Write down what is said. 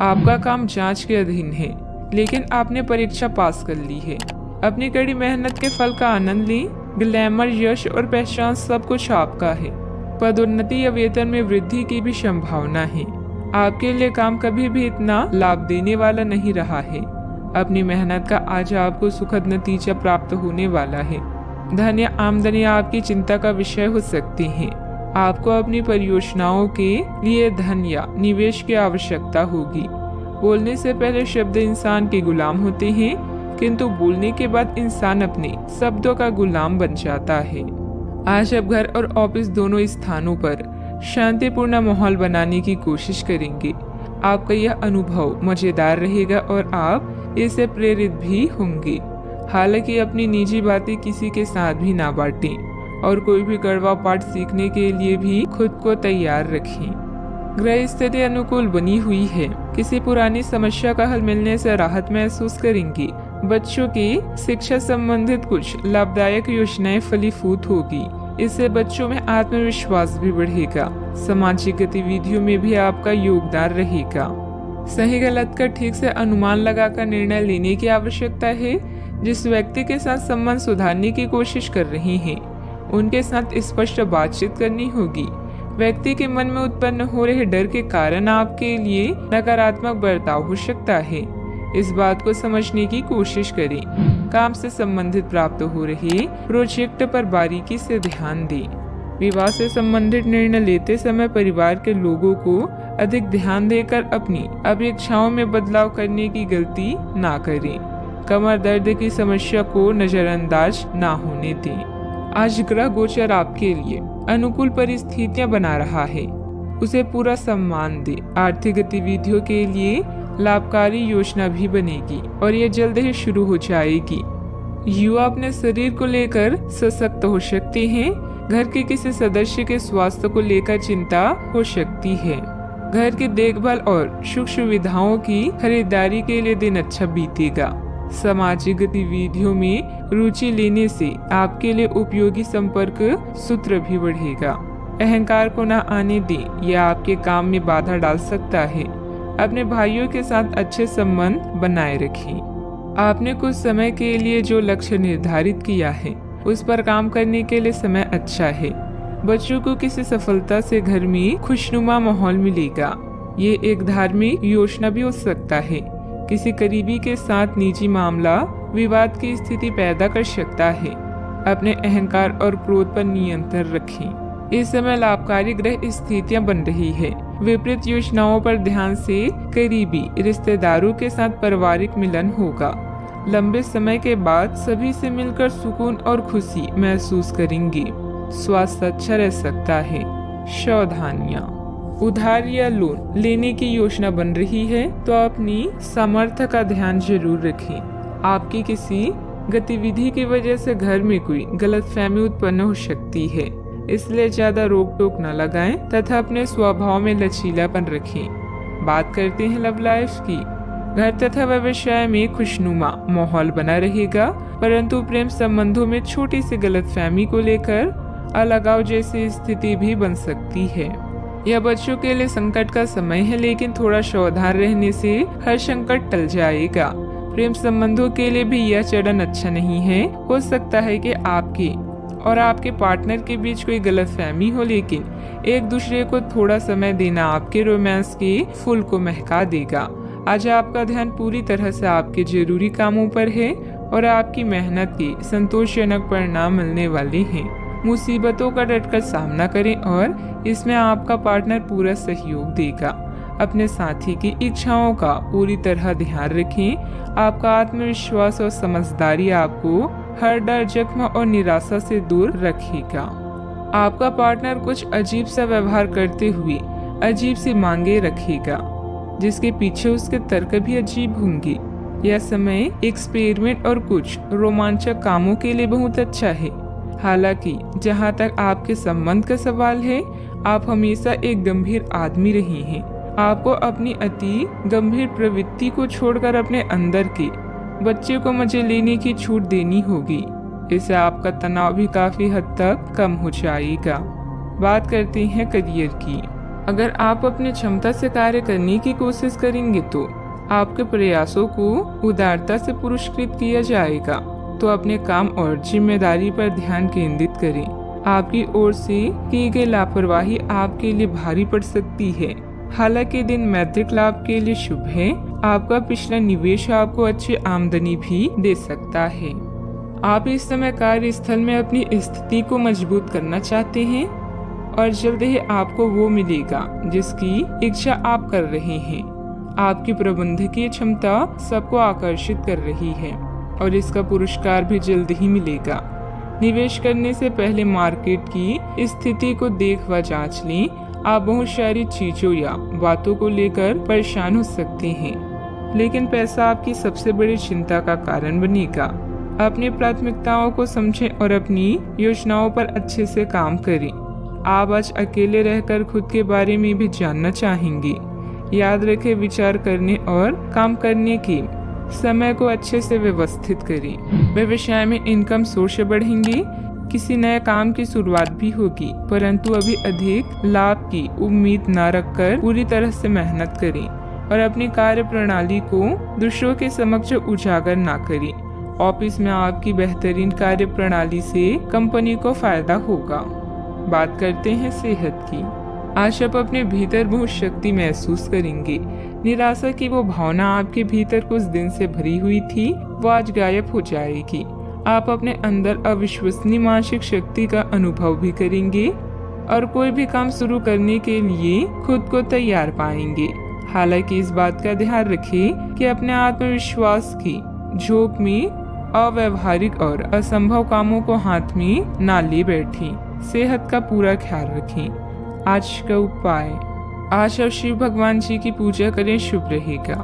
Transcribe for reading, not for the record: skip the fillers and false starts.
आपका काम जांच के अधीन है, लेकिन आपने परीक्षा पास कर ली है। अपनी कड़ी मेहनत के फल का आनंद लें। ग्लैमर, यश और पहचान सब कुछ आपका है। पदोन्नति या वेतन में वृद्धि की भी संभावना है। आपके लिए काम कभी भी इतना लाभ देने वाला नहीं रहा है। अपनी मेहनत का आज आपको सुखद नतीजा प्राप्त होने वाला है। धन या आमदनी आपकी चिंता का विषय हो सकती है। आपको अपनी परियोजनाओं के लिए धन या निवेश की आवश्यकता होगी। बोलने से पहले शब्द इंसान के गुलाम होते हैं, किंतु बोलने के बाद इंसान अपने शब्दों का गुलाम बन जाता है। आज आप घर और ऑफिस दोनों स्थानों पर शांतिपूर्ण माहौल बनाने की कोशिश करेंगे। आपका यह अनुभव मजेदार रहेगा और आप इससे प्रेरित भी होंगे। हालांकि अपनी निजी बातें किसी के साथ भी ना बांटें और कोई भी कड़वा पाठ सीखने के लिए भी खुद को तैयार रखें। ग्रह स्थिति अनुकूल बनी हुई है। किसी पुरानी समस्या का हल मिलने से राहत महसूस करेंगे। बच्चों की शिक्षा संबंधित कुछ लाभदायक योजनाएं फलीभूत होगी। इससे बच्चों में आत्मविश्वास भी बढ़ेगा। सामाजिक गतिविधियों में भी आपका योगदान रहेगा। सही गलत का ठीक से अनुमान लगाकर निर्णय लेने की आवश्यकता है। जिस व्यक्ति के साथ संबंध सुधारने की कोशिश कर रहे हैं, उनके साथ स्पष्ट बातचीत करनी होगी। व्यक्ति के मन में उत्पन्न हो रहे डर के कारण आपके लिए नकारात्मक बर्ताव हो सकता है। इस बात को समझने की कोशिश करें। काम से संबंधित प्राप्त हो रहे प्रोजेक्ट पर बारीकी से ध्यान दें। विवाह से संबंधित निर्णय लेते समय परिवार के लोगों को अधिक ध्यान देकर अपनी अपेक्षाओं में बदलाव करने की गलती ना करें। कमर दर्द की समस्या को नजरअंदाज ना होने दें। आज ग्रह गोचर आपके लिए अनुकूल परिस्थितियां बना रहा है, उसे पूरा सम्मान दे। आर्थिक गतिविधियों के लिए लाभकारी योजना भी बनेगी और ये जल्द ही शुरू हो जाएगी। युवा अपने शरीर को लेकर सशक्त हो सकते हैं। घर के किसी सदस्य के स्वास्थ्य को लेकर चिंता हो सकती है। घर की देखभाल और सुख सुविधाओं की खरीदारी के लिए दिन अच्छा बीतेगा। सामाजिक गतिविधियों में रुचि लेने से आपके लिए उपयोगी संपर्क सूत्र भी बढ़ेगा। अहंकार को न आने दें, यह आपके काम में बाधा डाल सकता है। अपने भाइयों के साथ अच्छे संबंध बनाए रखें। आपने कुछ समय के लिए जो लक्ष्य निर्धारित किया है, उस पर काम करने के लिए समय अच्छा है। बच्चों को किसी सफलता से घर में खुशनुमा माहौल मिलेगा। ये एक धार्मिक योजना भी हो सकता है। किसी करीबी के साथ निजी मामला विवाद की स्थिति पैदा कर सकता है। अपने अहंकार और क्रोध पर नियंत्रण रखें। इस समय लाभकारी ग्रह स्थितियां बन रही है। विपरीत योजनाओं पर ध्यान से करीबी रिश्तेदारों के साथ पारिवारिक मिलन होगा। लंबे समय के बाद सभी से मिलकर सुकून और खुशी महसूस करेंगे। स्वास्थ्य अच्छा रह सकता है। सावधानियां, उधार या लोन लेने की योजना बन रही है तो अपनी सामर्थ्य का ध्यान जरूर रखें। आपकी किसी गतिविधि की वजह से घर में कोई गलतफहमी उत्पन्न हो सकती है, इसलिए ज्यादा रोक टोक न लगाएं तथा अपने स्वभाव में लचीलापन रखें। बात करते हैं लव लाइफ की। घर तथा व्यवसाय में खुशनुमा माहौल बना रहेगा, परंतु प्रेम संबंधों में छोटी सी गलतफहमी को लेकर अलगाव जैसी स्थिति भी बन सकती है। यह बच्चों के लिए संकट का समय है, लेकिन थोड़ा सावधान रहने से हर संकट टल जाएगा। प्रेम संबंधों के लिए भी यह चरण अच्छा नहीं है। हो सकता है कि आपके और आपके पार्टनर के बीच कोई गलतफहमी हो, लेकिन एक दूसरे को थोड़ा समय देना आपके रोमांस के फूल को महका देगा। आज आपका ध्यान पूरी तरह से आपके जरूरी कामों पर है और आपकी मेहनत के संतोषजनक परिणाम मिलने वाले हैं। मुसीबतों का डटकर सामना करें और इसमें आपका पार्टनर पूरा सहयोग देगा। अपने साथी की इच्छाओं का पूरी तरह ध्यान रखें। आपका आत्मविश्वास और समझदारी आपको हर डर, जख्म और निराशा से दूर रखेगा। आपका पार्टनर कुछ अजीब सा व्यवहार करते हुए अजीब सी मांगे रखेगा, जिसके पीछे उसके तर्क भी अजीब होंगे। यह समय एक्सपेरिमेंट और कुछ रोमांचक कामों के लिए बहुत अच्छा है। हालांकि जहां तक आपके संबंध का सवाल है, आप हमेशा एक गंभीर आदमी रहे हैं। आपको अपनी अति गंभीर प्रवृत्ति को छोड़कर अपने अंदर के बच्चे को मजे लेने की छूट देनी होगी। इससे आपका तनाव भी काफी हद तक कम हो जाएगा। बात करते हैं करियर की। अगर आप अपनी क्षमता से कार्य करने की कोशिश करेंगे तो आपके प्रयासों को उदारता से पुरस्कृत किया जाएगा। तो अपने काम और जिम्मेदारी पर ध्यान केंद्रित करें। आपकी ओर से की गई लापरवाही आपके लिए भारी पड़ सकती है। हालांकि दिन मैत्रिक लाभ के लिए शुभ है। आपका पिछला निवेश आपको अच्छी आमदनी भी दे सकता है। आप इस समय कार्यस्थल में अपनी स्थिति को मजबूत करना चाहते हैं और जल्द ही आपको वो मिलेगा जिसकी इच्छा आप कर रहे हैं। आपकी प्रबंधकीय क्षमता सबको आकर्षित कर रही है और इसका पुरस्कार भी जल्द ही मिलेगा। निवेश करने से पहले मार्केट की स्थिति को देख व जांच लें। आप बहुत सारी चीजों या बातों को लेकर परेशान हो सकते हैं, लेकिन पैसा आपकी सबसे बड़ी चिंता का कारण बनेगा। अपनी प्राथमिकताओं को समझें और अपनी योजनाओं पर अच्छे से काम करें। आप आज अकेले रहकर खुद के बारे में भी जानना चाहेंगे। याद रखें, विचार करने और काम करने के समय को अच्छे से व्यवस्थित करें। व्यवसाय में इनकम सोर्स बढ़ेंगे। किसी नए काम की शुरुआत भी होगी, परंतु अभी अधिक लाभ की उम्मीद न रखकर पूरी तरह से मेहनत करें और अपनी कार्य प्रणाली को दूसरों के समक्ष उजागर न करें। ऑफिस में आपकी बेहतरीन कार्य प्रणाली से कंपनी को फायदा होगा। बात करते हैं सेहत की। आज आप अपने भीतर बहुत शक्ति महसूस करेंगे। निराशा की वो भावना आपके भीतर कुछ दिन से भरी हुई थी, वो आज गायब हो जाएगी। आप अपने अंदर अविश्वसनीय मानसिक शक्ति का अनुभव भी करेंगे और कोई भी काम शुरू करने के लिए खुद को तैयार पाएंगे। हालांकि इस बात का ध्यान रखें कि अपने आत्मविश्वास की झोंक में अव्यवहारिक और असंभव कामों को हाथ में ना ले बैठें। सेहत का पूरा ख्याल रखें। आज का उपाय, आज आप शिव भगवान जी की पूजा करें, शुभ रहेगा।